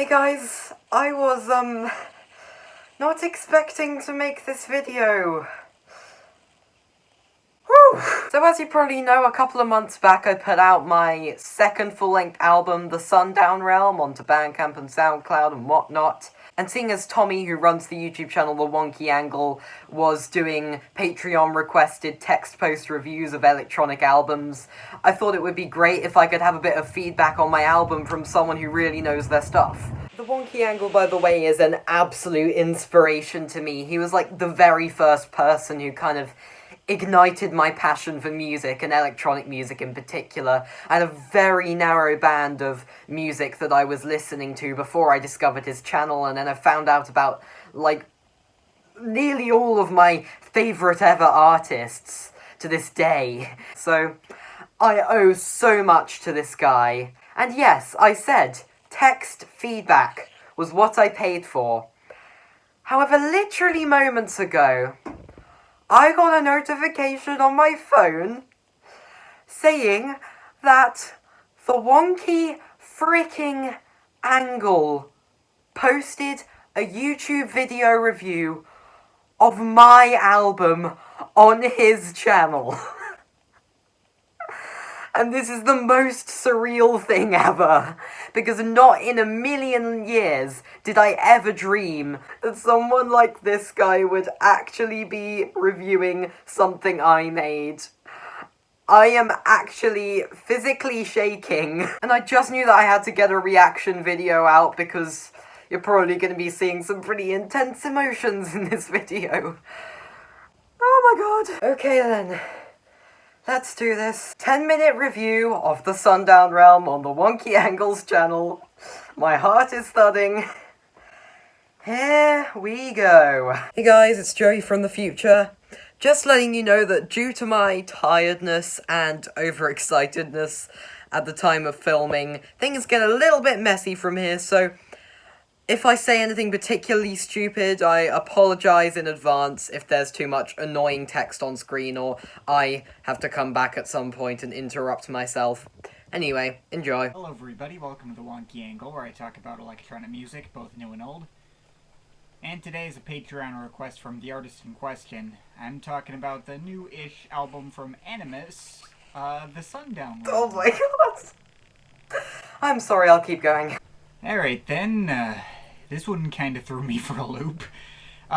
Hey guys, I was, not expecting to make this video. Whew. So as you probably know, a couple of months back I put out my second full-length album, The Sundown Realm, onto Bandcamp and SoundCloud and whatnot. And seeing as Tommy, who runs the YouTube channel The Wonky Angle, was doing Patreon-requested text post reviews of electronic albums, I thought it would be great if I could have a bit of feedback on my album from someone who really knows their stuff. The Wonky Angle, by the way, is an absolute inspiration to me. He was like the very first person who kind of ignited my passion for music, and electronic music in particular. I had a very narrow band of music that I was listening to before I discovered his channel, and then I found out about, like, nearly all of my favourite ever artists to this day. So, I owe so much to this guy. And yes, I said, text feedback was what I paid for. However, literally moments ago, I got a notification on my phone saying that the Wonky freaking Angle posted a YouTube video review of my album on his channel. And this is the most surreal thing ever, because not in a million years did I ever dream that someone like this guy would actually be reviewing something I made. I am actually physically shaking, and I just knew that I had to get a reaction video out because you're probably going to be seeing some pretty intense emotions in this video. Oh my god. Okay then. Let's do this. 10-minute review of The Sundown Realm on the Wonky Angles channel. My heart is thudding. Here we go. Hey guys, it's Joey from the future. Just letting you know that due to my tiredness and overexcitedness at the time of filming, things get a little bit messy from here, so if I say anything particularly stupid, I apologise in advance if there's too much annoying text on screen or I have to come back at some point and interrupt myself. Anyway, enjoy. Hello everybody, welcome to the Wonky Angle, where I talk about electronic music, both new and old. And today is a Patreon request from the artist in question. I'm talking about the new-ish album from Animus, The Sundown. Oh my god! I'm sorry, I'll keep going. Alright then, this one kind of threw me for a loop.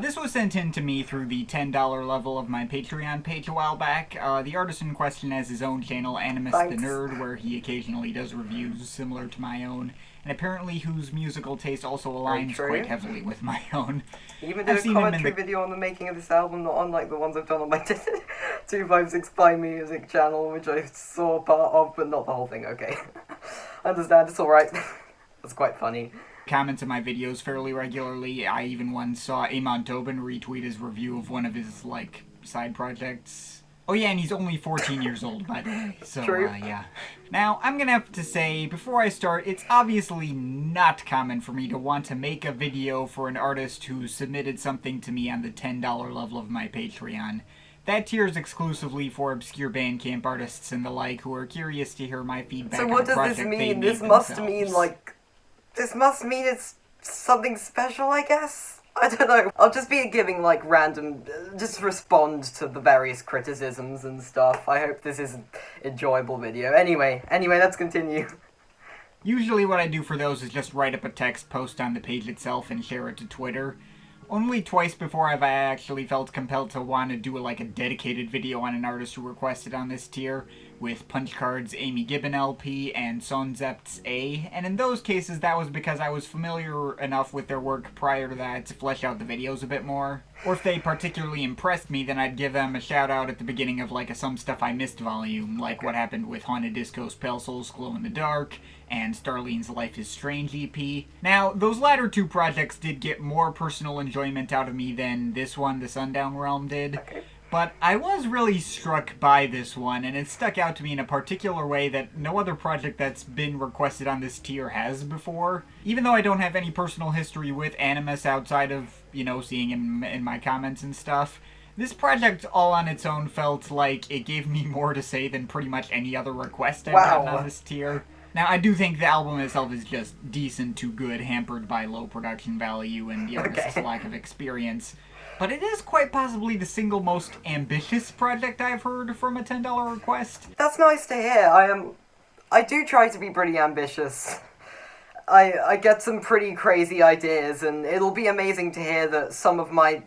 This was sent in to me through the $10 level of my Patreon page a while back. The artist in question has his own channel, AnimusTheNerd, where he occasionally does reviews similar to my own, and apparently whose musical taste also aligns quite heavily with my own. He even did a commentary video on the making of this album, not unlike the ones I've done on my 2565 music channel, which I saw part of, but not the whole thing, okay. I understand, it's alright. That's quite funny. Comments in my videos fairly regularly. I even once saw Amon Tobin retweet his review of one of his, like, side projects. Oh yeah, and he's only 14 years old, by the way. So, True. Yeah. Now, I'm gonna have to say, before I start, it's obviously not common for me to want to make a video for an artist who submitted something to me on the $10 level of my Patreon. That tier is exclusively for obscure Bandcamp artists and the like who are curious to hear my feedback on a project they made themselves. So what does this mean? This must mean, like, this must mean it's something special, I guess? I don't know. I'll just be giving, like, random... just respond to the various criticisms and stuff. I hope this is an enjoyable video. Anyway, let's continue. Usually what I do for those is just write up a text post on the page itself and share it to Twitter. Only twice before have I actually felt compelled to want to do a dedicated video on an artist who requested on this tier, with Punch Card's Amy Gibbon LP and Sonzept's A, and in those cases that was because I was familiar enough with their work prior to that to flesh out the videos a bit more. Or if they particularly impressed me, then I'd give them a shout out at the beginning of a Some Stuff I Missed volume, like what happened with Haunted Disco's Pale Souls Glow in the Dark, and Starlene's Life is Strange EP. Now, those latter two projects did get more personal enjoyment out of me than this one, The Sundown Realm, did. Okay. But I was really struck by this one, and it stuck out to me in a particular way that no other project that's been requested on this tier has before. Even though I don't have any personal history with Animus outside of, seeing him in my comments and stuff, this project all on its own felt like it gave me more to say than pretty much any other request I've gotten on this tier. Now, I do think the album itself is just decent to good, hampered by low production value and the artist's lack of experience. But it is quite possibly the single most ambitious project I've heard from a $10 request. That's nice to hear. I do try to be pretty ambitious. I get some pretty crazy ideas, and it'll be amazing to hear that some of my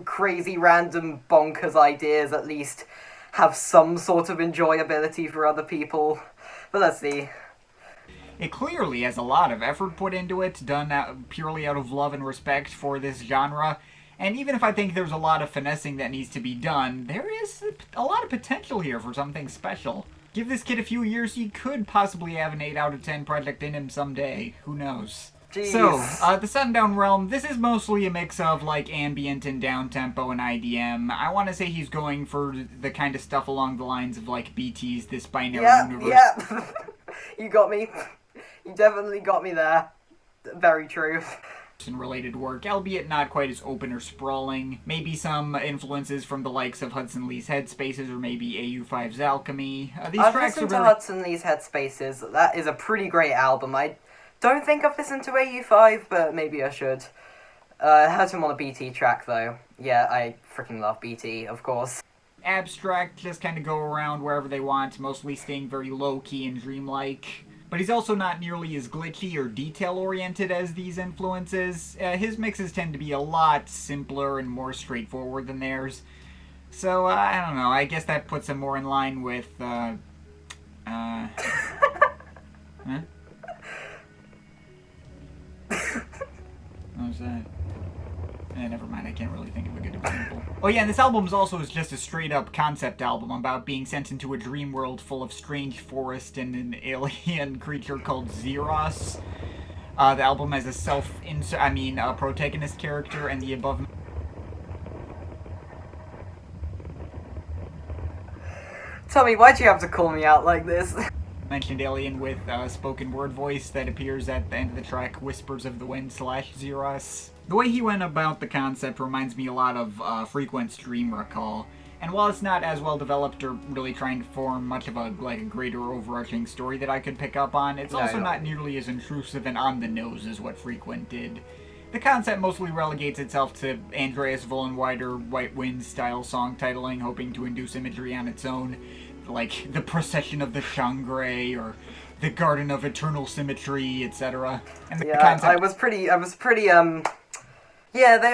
crazy, random, bonkers ideas at least have some sort of enjoyability for other people. But let's see. It clearly has a lot of effort put into it, done purely out of love and respect for this genre. And even if I think there's a lot of finessing that needs to be done, there is a lot of potential here for something special. Give this kid a few years, he could possibly have an 8 out of 10 project in him someday. Who knows? Jeez. So, the Sundown realm, this is mostly a mix of, like, ambient and down-tempo and IDM. I want to say he's going for the kind of stuff along the lines of, like, BT's This Binary Universe. Yeah. You got me. You definitely got me there. Very true. And related work, albeit not quite as open or sprawling. Maybe some influences from the likes of Hudson Lee's Headspaces or maybe AU5's Alchemy. I've listened to Hudson Lee's Headspaces. That is a pretty great album. I don't think I've listened to AU5, but maybe I should. I heard him on a BT track, though. Yeah, I freaking love BT, of course. Abstract, just kind of go around wherever they want, mostly staying very low-key and dreamlike. But he's also not nearly as glitchy or detail-oriented as these influences. His mixes tend to be a lot simpler and more straightforward than theirs. So, I don't know, I guess that puts him more in line with, Huh? What was that? Never mind, I can't really think of a good example. Oh yeah, and this album is just a straight-up concept album about being sent into a dream world full of strange forest and an alien creature called Zeros. The album has a protagonist character, and the above... Tell me, why'd you have to call me out like this? Mentioned alien with a spoken word voice that appears at the end of the track, Whispers of the Wind / Zeros. The way he went about the concept reminds me a lot of Frequent's Dream Recall, and while it's not as well developed or really trying to form much of a greater overarching story that I could pick up on, it's also not nearly as intrusive and on the nose as what Frequent did. The concept mostly relegates itself to Andreas Vollenweider White Wind style song titling, hoping to induce imagery on its own, like the Procession of the Shangre or the Garden of Eternal Symmetry, etc. And the concept... I was pretty, yeah, they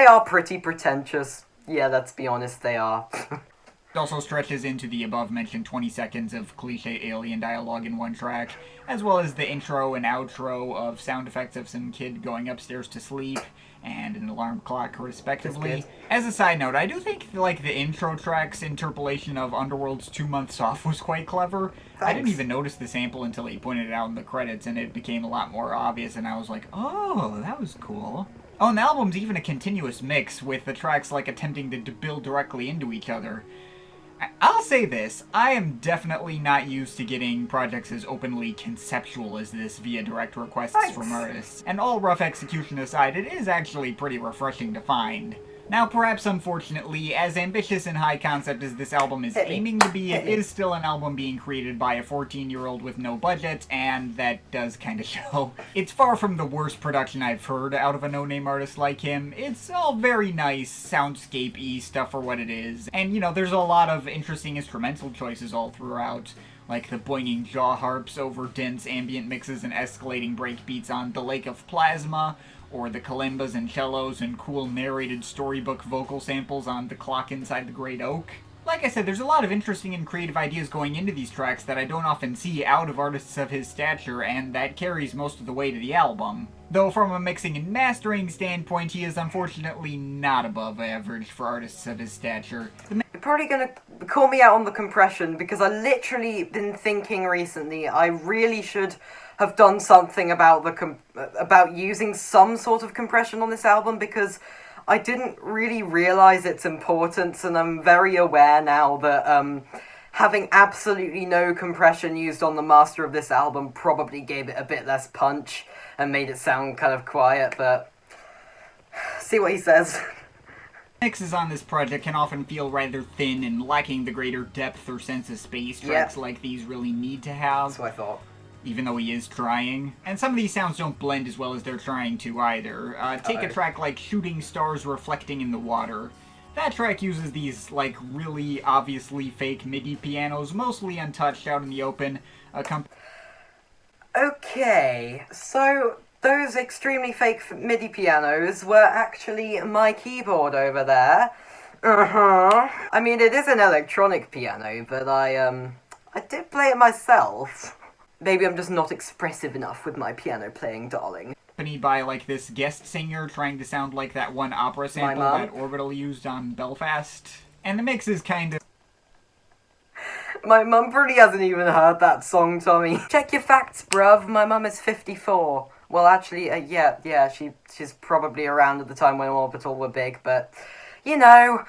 are pretty pretentious. Yeah, let's be honest, they are. It also stretches into the above-mentioned 20 seconds of cliché alien dialogue in one track, as well as the intro and outro of sound effects of some kid going upstairs to sleep, and an alarm clock, respectively. As a side note, I do think, the intro track's interpolation of Underworld's 2 Months Off was quite clever. Thanks. I didn't even notice the sample until he pointed it out in the credits, and it became a lot more obvious, and I was like, oh, that was cool. Oh, and the album's even a continuous mix, with the tracks, attempting to build directly into each other. I'll say this, I am definitely not used to getting projects as openly conceptual as this via direct requests from artists. And all rough execution aside, it is actually pretty refreshing to find. Now, perhaps unfortunately, as ambitious and high concept as this album is aiming to be, it is still an album being created by a 14-year-old with no budget, and that does kinda show. It's far from the worst production I've heard out of a no-name artist like him. It's all very nice, soundscape-y stuff for what it is. And, there's a lot of interesting instrumental choices all throughout, like the boinging jaw harps over dense ambient mixes and escalating breakbeats on The Lake of Plasma, or the kalimbas and cellos and cool narrated storybook vocal samples on The Clock Inside the Great Oak. Like I said, there's a lot of interesting and creative ideas going into these tracks that I don't often see out of artists of his stature, and that carries most of the way to the album. Though from a mixing and mastering standpoint, he is unfortunately not above average for artists of his stature. You're probably gonna call me out on the compression, because I literally been thinking recently I really should have done something about about using some sort of compression on this album, because I didn't really realize its importance, and I'm very aware now that having absolutely no compression used on the master of this album probably gave it a bit less punch and made it sound kind of quiet, but see what he says. Mixes on this project can often feel rather thin and lacking the greater depth or sense of space tracks like these really need to have. That's what I thought. even though he is trying. And some of these sounds don't blend as well as they're trying to either. Take a track like Shooting Stars Reflecting in the Water. That track uses these, like, really obviously fake MIDI pianos, mostly untouched out in the open. Okay, so those extremely fake MIDI pianos were actually my keyboard over there. I mean, it is an electronic piano, but I did play it myself. Maybe I'm just not expressive enough with my piano playing, darling. Accompanied by, like, this guest singer trying to sound like that one opera sample that Orbital used on Belfast. And the mix is kind of... My mum probably hasn't even heard that song, Tommy. Check your facts, bruv. My mum is 54. Well, actually, yeah, she's probably around at the time when Orbital were big, but, you know...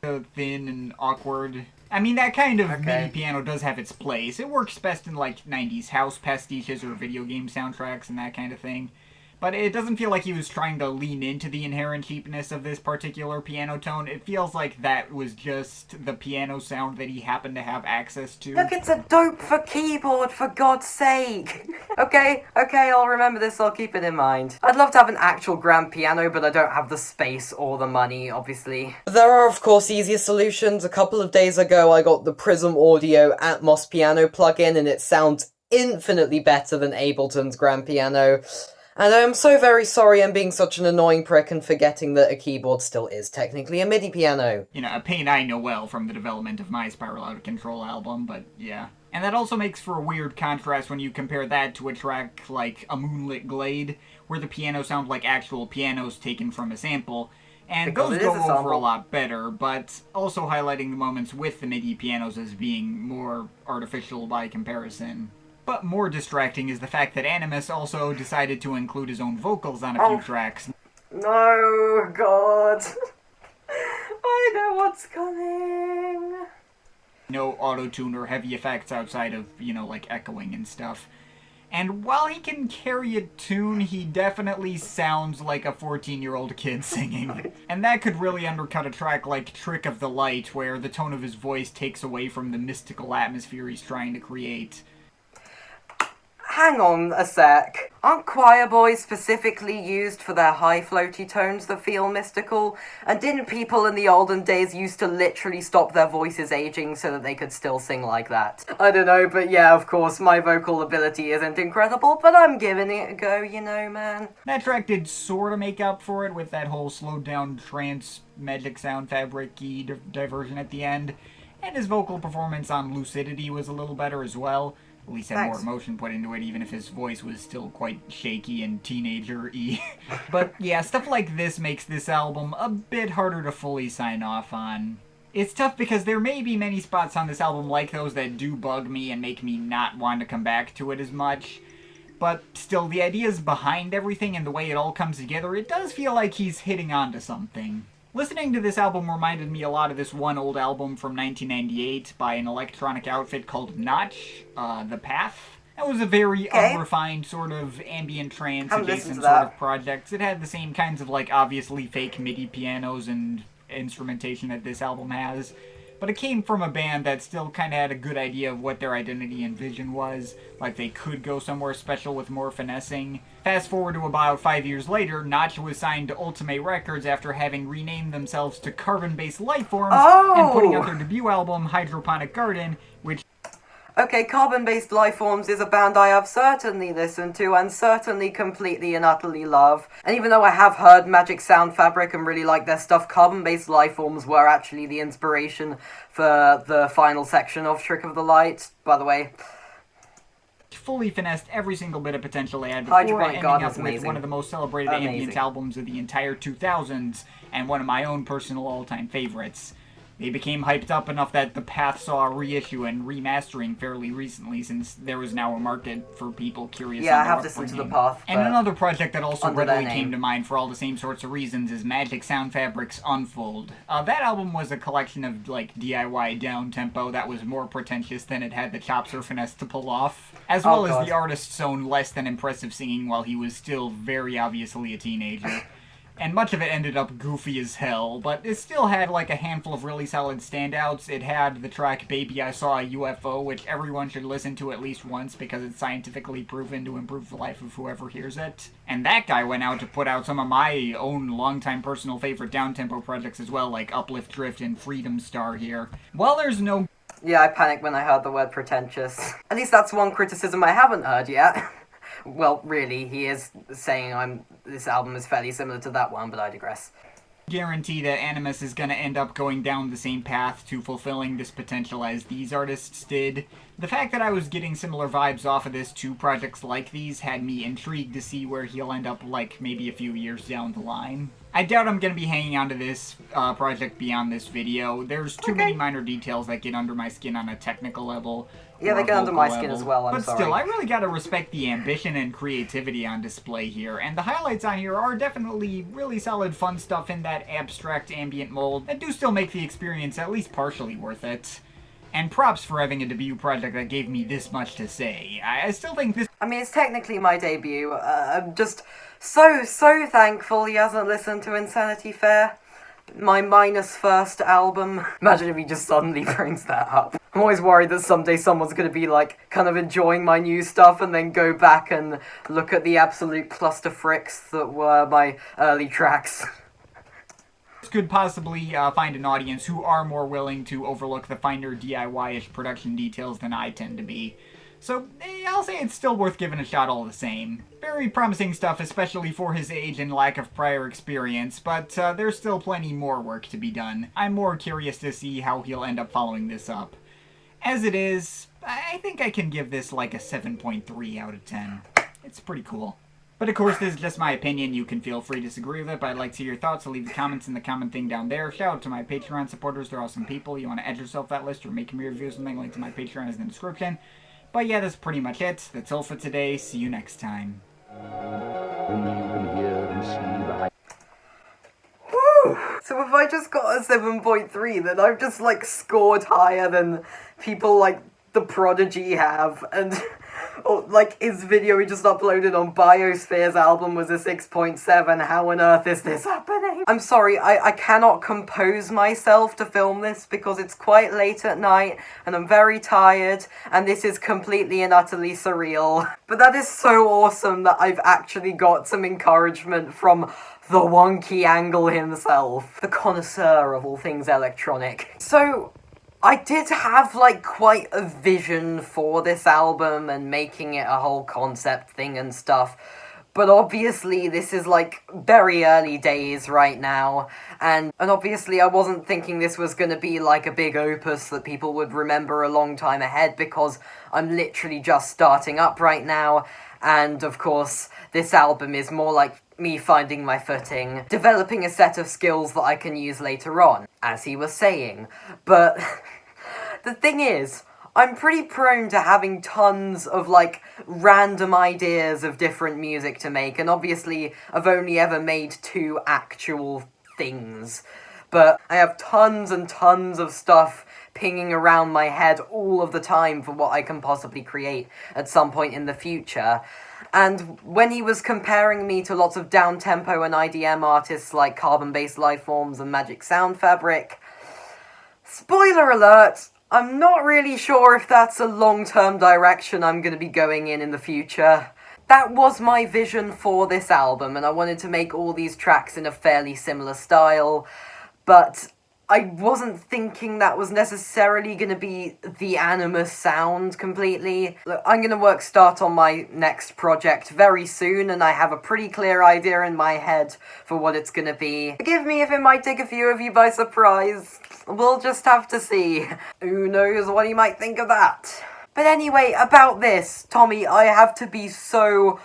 Thin and awkward. I mean, that kind of MIDI piano does have its place. It works best in, like, 90s house pastiches or video game soundtracks and that kind of thing. But it doesn't feel like he was trying to lean into the inherent cheapness of this particular piano tone. It feels like that was just the piano sound that he happened to have access to. Look, it's a dope for keyboard, for God's sake! Okay, I'll remember this, I'll keep it in mind. I'd love to have an actual grand piano, but I don't have the space or the money, obviously. There are, of course, easier solutions. A couple of days ago, I got the Prism Audio Atmos piano plugin, and it sounds infinitely better than Ableton's grand piano. And I am so very sorry I'm being such an annoying prick and forgetting that a keyboard still is technically a MIDI piano. You know, a pain I know well from the development of my Spiral Out of Control album, but yeah. And that also makes for a weird contrast when you compare that to a track like A Moonlit Glade, where the piano sound like actual pianos taken from a sample. And those go over a lot better, but also highlighting the moments with the MIDI pianos as being more artificial by comparison. But more distracting is the fact that Animus also decided to include his own vocals on a few tracks. No, God. I know what's coming. No auto-tune or heavy effects outside of, you know, like echoing and stuff. And while he can carry a tune, he definitely sounds like a 14-year-old kid singing. And that could really undercut a track like Trick of the Light, where the tone of his voice takes away from the mystical atmosphere he's trying to create. Hang on a sec. Aren't choir boys specifically used for their high floaty tones that feel mystical? And didn't people in the olden days used to literally stop their voices aging so that they could still sing like that? I don't know, but yeah, of course, my vocal ability isn't incredible, but I'm giving it a go, you know, man. That track did sort of make up for it with that whole slowed down trance magic sound fabric-y diversion at the end. And his vocal performance on Lucidity was a little better as well. At least had more emotion put into it, even if his voice was still quite shaky and teenager-y. But yeah, stuff like this makes this album a bit harder to fully sign off on. It's tough because there may be many spots on this album like those that do bug me and make me not want to come back to it as much. But still, the ideas behind everything and the way it all comes together, it does feel like he's hitting onto something. Listening to this album reminded me a lot of this one old album from 1998 by an electronic outfit called Notch, The Path. That was a very unrefined sort of ambient trance adjacent sort of project. It had the same kinds of, like, obviously fake MIDI pianos and instrumentation that this album has. But it came from a band that still kind of had a good idea of what their identity and vision was, like they could go somewhere special with more finessing. Fast forward to about 5 years later, Notch was signed to Ultimate Records after having renamed themselves to Carbon-Based Lifeforms and putting out their debut album, Hydroponic Garden, which... Okay, Carbon-Based Lifeforms is a band I have certainly listened to and certainly completely and utterly love. And even though I have heard Magic Sound Fabric and really like their stuff, Carbon-Based Lifeforms were actually the inspiration for the final section of Trick of the Light, by the way. Fully finessed every single bit of potential they had before ending up with one of the most celebrated ambient albums of the entire 2000s and one of my own personal all-time favorites. They became hyped up enough that The Path saw a reissue and remastering fairly recently, since there was now a market for people curious on their upbringing. Yeah, I have listened to The Path. And another project that also readily came to mind for all the same sorts of reasons is Magic Sound Fabric's Unfold. That album was a collection of, like, DIY down-tempo that was more pretentious than it had the chops or finesse to pull off, as well as the artist's own less than impressive singing while he was still very obviously a teenager. and much of it ended up goofy as hell, but it still had like a handful of really solid standouts. It had the track Baby I Saw a UFO, which everyone should listen to at least once because it's scientifically proven to improve the life of whoever hears it. And that guy went out to put out some of my own longtime personal favorite downtempo projects as well, like Uplift Drift and Freedom Star here. Well, there's no... Yeah, I panicked when I heard the word pretentious. At least that's one criticism I haven't heard yet. Well, really, he is saying this album is fairly similar to that one, but I digress. Guarantee that Animus is going to end up going down the same path to fulfilling this potential as these artists did. The fact that I was getting similar vibes off of this to projects like these had me intrigued to see where he'll end up, like, maybe a few years down the line. I doubt I'm going to be hanging on to this project beyond this video. There's too many minor details that get under my skin on a technical level. Yeah, they get under my skin as well, I'm sorry. But still, I really gotta respect the ambition and creativity on display here, and the highlights on here are definitely really solid fun stuff in that abstract ambient mold that do still make the experience at least partially worth it. And props for having a debut project that gave me this much to say. I still think this... I mean, it's technically my debut. I'm just so thankful he hasn't listened to Insanity Fair. My -1st album. Imagine if he just suddenly brings that up. I'm always worried that someday someone's gonna be like, kind of enjoying my new stuff and then go back and look at the absolute cluster fricks that were my early tracks. Could possibly find an audience who are more willing to overlook the finer DIY-ish production details than I tend to be. So, I'll say it's still worth giving a shot all the same. Very promising stuff, especially for his age and lack of prior experience, but there's still plenty more work to be done. I'm more curious to see how he'll end up following this up. As it is, I think I can give this like a 7.3 out of 10. It's pretty cool. But of course, this is just my opinion. You can feel free to disagree with it, but I'd like to hear your thoughts, so leave the comments in the comment thing down there. Shout out to my Patreon supporters. They're awesome people. You want to add yourself to that list or make me review something, link to my Patreon is in the description. But yeah, that's pretty much it. That's all for today. See you next time. Woo! So if I just got a 7.3, then I've just, like, scored higher than people like The Prodigy have, and... or, like, his video he just uploaded on Biosphere's album was a 6.7. How on earth is this happening? I'm sorry, I cannot compose myself to film this because it's quite late at night and I'm very tired and this is completely and utterly surreal. But that is so awesome that I've actually got some encouragement from the Wonky Angle himself, the connoisseur of all things electronic. So... I did have, like, quite a vision for this album and making it a whole concept thing and stuff, but obviously this is, like, very early days right now, and obviously I wasn't thinking this was gonna be, like, a big opus that people would remember a long time ahead, because I'm literally just starting up right now, and of course, this album is more like me finding my footing, developing a set of skills that I can use later on, as he was saying. But the thing is, I'm pretty prone to having tons of, like, random ideas of different music to make, and obviously I've only ever made 2 actual things. But I have tons and tons of stuff pinging around my head all of the time for what I can possibly create at some point in the future. And when he was comparing me to lots of downtempo and IDM artists like Carbon-Based Lifeforms and Magic Sound Fabric, spoiler alert, I'm not really sure if that's a long-term direction I'm going to be going in the future. That was my vision for this album, and I wanted to make all these tracks in a fairly similar style, but I wasn't thinking that was necessarily going to be the Animus sound completely. Look, I'm going to start on my next project very soon, and I have a pretty clear idea in my head for what it's going to be. Forgive me if it might take a few of you by surprise. We'll just have to see. Who knows what he might think of that. But anyway, about this, Tommy, I have to be so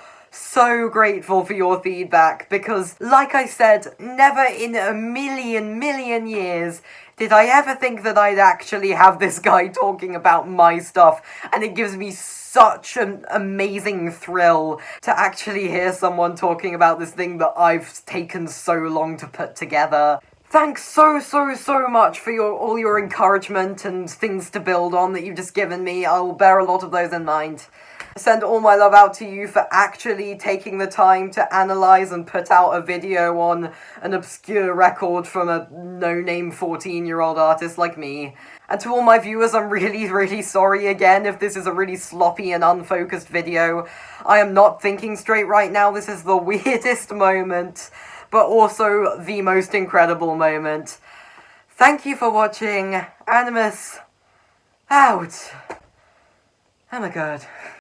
grateful for your feedback, because, like I said, never in a million years did I ever think that I'd actually have this guy talking about my stuff, and it gives me such an amazing thrill to actually hear someone talking about this thing that I've taken so long to put together. Thanks so much for all your encouragement and things to build on that you've just given me. I will bear a lot of those in mind. Send all my love out to you for actually taking the time to analyze and put out a video on an obscure record from a no-name 14-year-old artist like me. And to all my viewers, I'm really, really sorry again if this is a really sloppy and unfocused video. I am not thinking straight right now. This is the weirdest moment, but also the most incredible moment. Thank you for watching. Animus out. Oh my god.